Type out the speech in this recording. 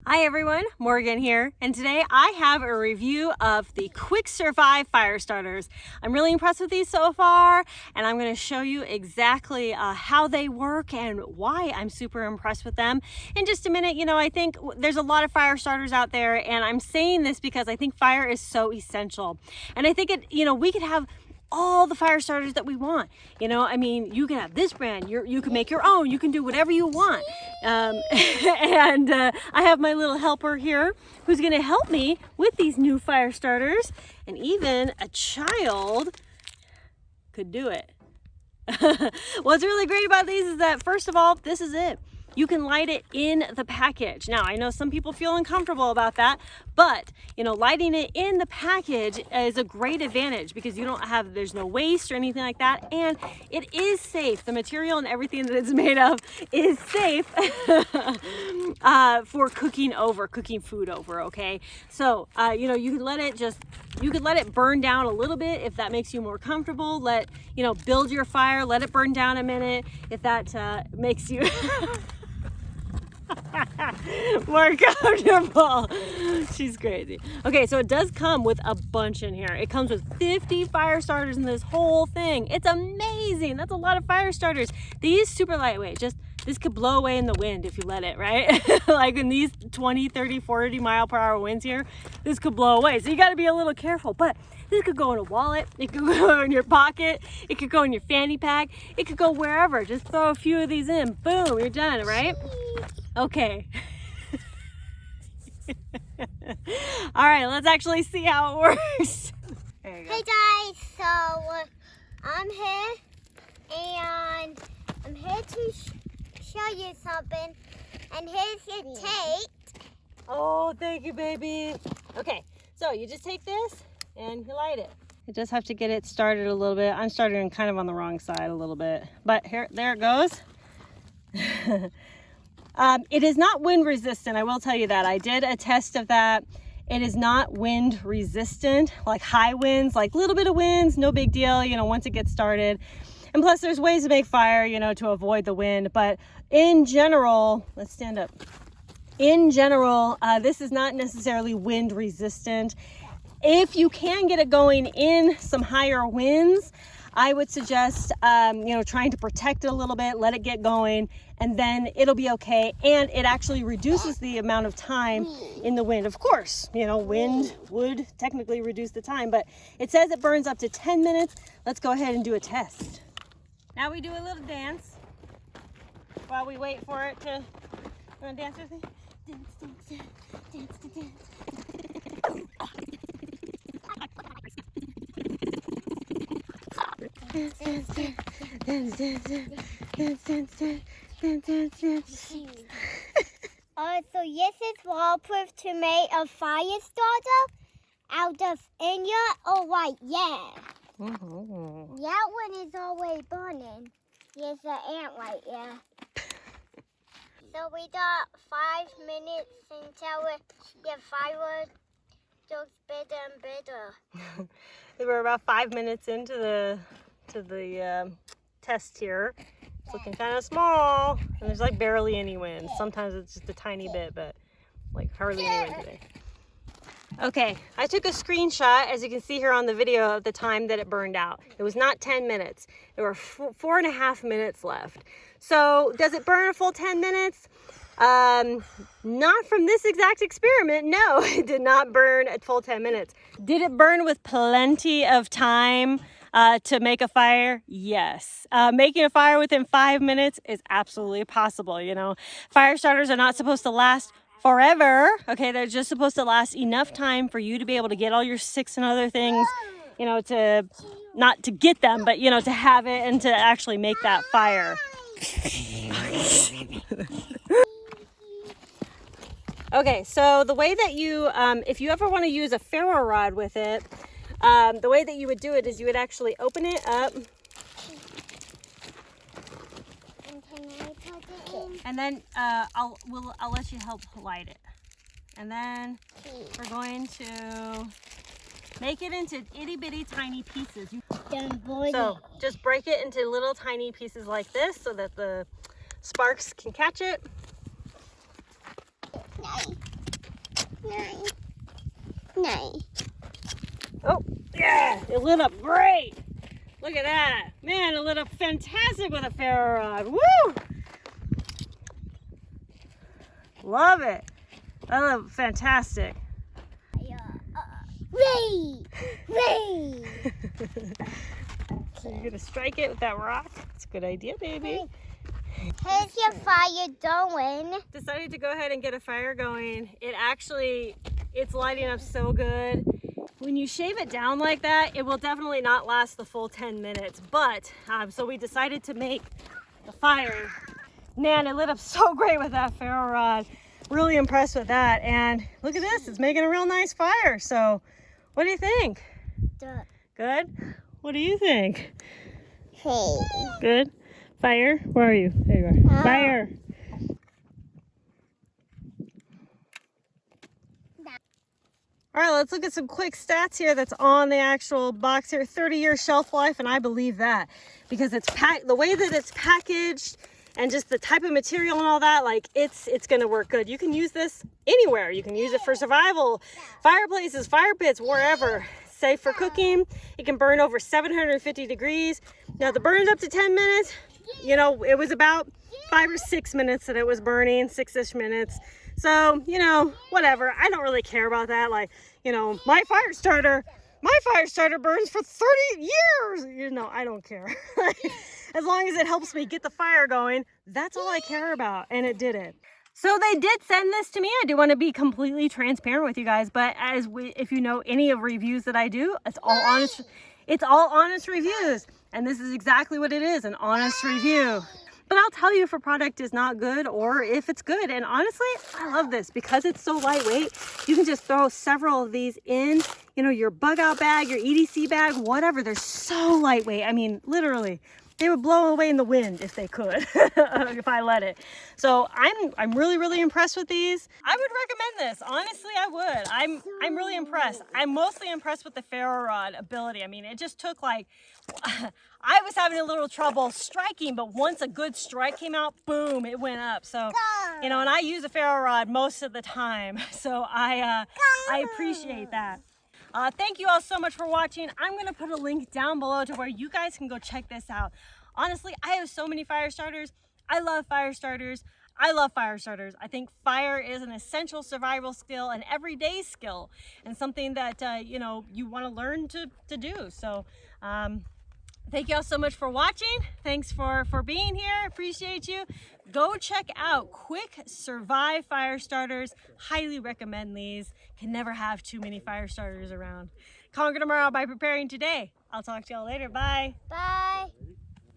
Hi everyone, Morgan here, and today I have a review of the Quick Survive fire starters. I'm really impressed with these so far, and I'm going to show you exactly how they work and why I'm super impressed with them in just a minute. I think there's a lot of fire starters out there, and I'm saying this because I think fire is so essential, and I think we could have all the fire starters that we want. You can have this brand, you can make your own, you can do whatever you want. And I have my little helper here who's gonna help me with these new fire starters, and even a child could do it. What's really great about these is that, first of all, this is it. You can light it in the package. Now, I know some people feel uncomfortable about that, but lighting it in the package is a great advantage because there's no waste or anything like that, and it is safe. The material and everything that it's made of is safe for cooking food over, okay? So, you could let it burn down a little bit if that makes you more comfortable. Build your fire, let it burn down a minute if that makes you more comfortable. She's crazy. Okay, so it does come with a bunch in here. It comes with 50 fire starters in this whole thing. It's amazing. That's a lot of fire starters. These super lightweight. This could blow away in the wind if you let it, right? Like in these 20, 30, 40 mile per hour winds here, this could blow away. So you got to be a little careful. But this could go in a wallet. It could go in your pocket. It could go in your fanny pack. It could go wherever. Just throw a few of these in. Boom, you're done, right? Okay. All right, let's actually see how it works. There you go. Hey guys, so I'm here and I'm here to show you something, and here's your tape. Oh, thank you, baby. Okay, so you just take this and you light it. You just have to get it started a little bit. I'm starting kind of on the wrong side a little bit, but there it goes. It is not wind resistant, I will tell you that. I did a test of that. It is not wind resistant, like high winds, like a little bit of winds, no big deal, once it gets started. And plus there's ways to make fire, to avoid the wind. But in general, let's stand up. In general, this is not necessarily wind resistant. If you can get it going in some higher winds, I would suggest, trying to protect it a little bit, let it get going, and then it'll be okay. And it actually reduces the amount of time in the wind. Of course, wind would technically reduce the time, but it says it burns up to 10 minutes. Let's go ahead and do a test. Now we do a little dance while we wait for it to dance with me. Dance, dance, dance, dance, dance, dance. So this is waterproof to make a fire starter out of India or white, yeah. Mm-hmm. That one is always burning. Yes, the ant light, yeah. So we got 5 minutes until the fire goes bigger and bigger. We're about 5 minutes into the test here. It's looking kind of small, and there's like barely any wind. Sometimes it's just a tiny bit, but like hardly any wind today. Okay, I took a screenshot, as you can see here on the video, of the time that it burned out. It was not 10 minutes. There were 4.5 minutes left. So does it burn a full 10 minutes? Not from this exact experiment. No, it did not burn a full 10 minutes. Did it burn with plenty of time to make a fire? Yes. Making a fire within 5 minutes is absolutely possible. Fire starters are not supposed to last forever. Okay, they're just supposed to last enough time for you to be able to get all your sticks and other things, to not to get them, but to have it and to actually make that fire. Okay, so the way that you, if you ever want to use a ferro rod with it, the way that you would do it is you would actually open it up. And can I put it in? And then I'll let you help light it. And then we're going to make it into itty bitty tiny pieces. So just break it into little tiny pieces like this so that the sparks can catch it. Nice. Oh, yeah, it lit up great. Look at that. Man, it lit up fantastic with a ferro rod. Woo! Love it. I love fantastic. Ray! Ray! So you're gonna strike it with that rock? That's a good idea, baby. Here's your fire going. Decided to go ahead and get a fire going. It's lighting up so good. When you shave it down like that, it will definitely not last the full 10 minutes. But, so we decided to make the fire. Man, it lit up so great with that ferro rod. Really impressed with that. And look at this, it's making a real nice fire. So, what do you think? Good? What do you think? Hey. Good? Fire? Where are you? There you are. Fire! All right, let's look at some quick stats here that's on the actual box here. 30-year shelf life, and I believe that because it's the way that it's packaged and just the type of material and all that, like it's gonna work good. You can use this anywhere. You can use it for survival, fireplaces, fire pits, wherever. Safe for cooking. It can burn over 750 degrees. Now the burn's up to 10 minutes. You know, it was about 5 or 6 minutes that it was burning, 6-ish minutes. So, you know, whatever. I don't really care about that. Like, you know, my fire starter burns for 30 years. You know, I don't care. As long as it helps me get the fire going, that's all I care about. And it did it. So they did send this to me. I do want to be completely transparent with you guys, but if you know any of reviews that I do, it's all honest. It's all honest reviews. And this is exactly what it is, an honest review. But I'll tell you if a product is not good or if it's good. And honestly, I love this because it's so lightweight. You can just throw several of these in, you know, your bug out bag, your EDC bag, whatever. They're so lightweight. I mean, literally, they would blow away in the wind if they could, if I let it. So I'm really, really impressed with these. I would recommend this. Honestly, I would. I'm really impressed. I'm mostly impressed with the ferro rod ability. I mean, it just took like, I was having a little trouble striking, but once a good strike came out, boom, it went up. So, you know, and I use a ferro rod most of the time. So I appreciate that. Thank you all so much for watching. I'm going to put a link down below to where you guys can go check this out. Honestly, I have so many fire starters. I love fire starters. I love fire starters. I think fire is an essential survival skill, an everyday skill, and something that, you know, you want to learn to do. So, thank you all so much for watching. Thanks for being here. Appreciate you. Go check out Quick Survive Fire Starters. Highly recommend these. Can never have too many fire starters around. Conquer tomorrow by preparing today. I'll talk to y'all later. Bye. Bye.